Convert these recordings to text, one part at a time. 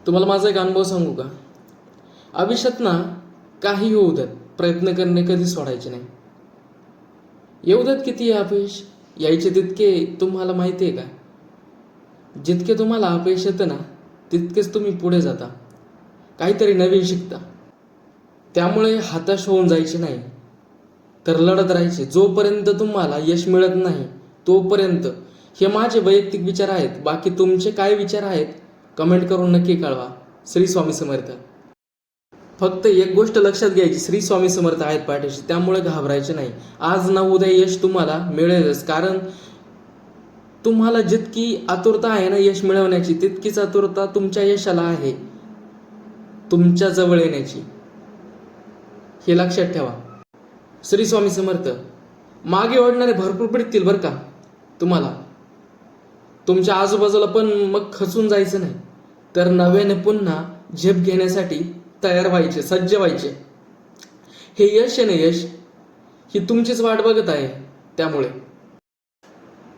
तुम्हाला माझा एक अनुभव सांगू का? आयुष्यात ना काही होऊ देत, प्रयत्न करणे कधी सोडायचे नाही. येऊ देत किती अपयश, यायचे तितके तुम्हाला माहिती आहे का? जितके तुम्हाला अपयश येतं ना, तितकेच तुम्ही पुढे जाता, काहीतरी नवीन शिकता. त्यामुळे हताश होऊन जायचे नाही, तर लढत राहायचे. जोपर्यंत तुम्हाला यश मिळत नाही तोपर्यंत. हे माझे वैयक्तिक विचार आहेत. बाकी तुमचे काय विचार आहेत कमेंट करून नक्की कळवा. श्री स्वामी समर्थ. फक्त एक गोष्ट लक्षात घ्यायची, श्री स्वामी समर्थ आहेत पाठीशी, त्यामुळे घाबरायचे नाही. आज ना उद्या यश तुम्हाला मिळेलच. कारण तुम्हाला जितकी आतुरता आहे ना यश मिळवण्याची, तितकीच आतुरता तुमच्या यशाला आहे तुमच्या जवळ येण्याची. हे लक्षात ठेवा. श्री स्वामी समर्थ. मागे ओढणारे भरपूर पडतील बरं का तुम्हाला. तुमच्या आजूबाजूला पण मग खचून जायचं नाही, तर नव्याने पुन्हा झेप घेण्यासाठी तयार व्हायचे, सज्ज व्हायचे. हे यश आहे ना, यश ही तुमचीच वाट बघत आहे. त्यामुळे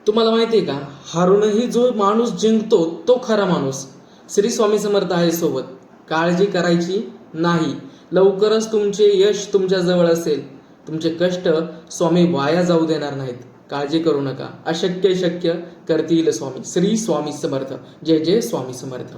तुम्हाला माहिती आहे का, हारूनही जो माणूस जिंकतो तो खरा माणूस. श्री स्वामी समर्थ आहे सोबत. काळजी करायची नाही. लवकरच तुमचे यश तुमच्या जवळ असेल. तुमचे कष्ट स्वामी वाया जाऊ देणार नाहीत. काळजी करू नका. अशक्य शक्य करतील स्वामी. श्री स्वामी समर्थ. जय जय स्वामी समर्थ.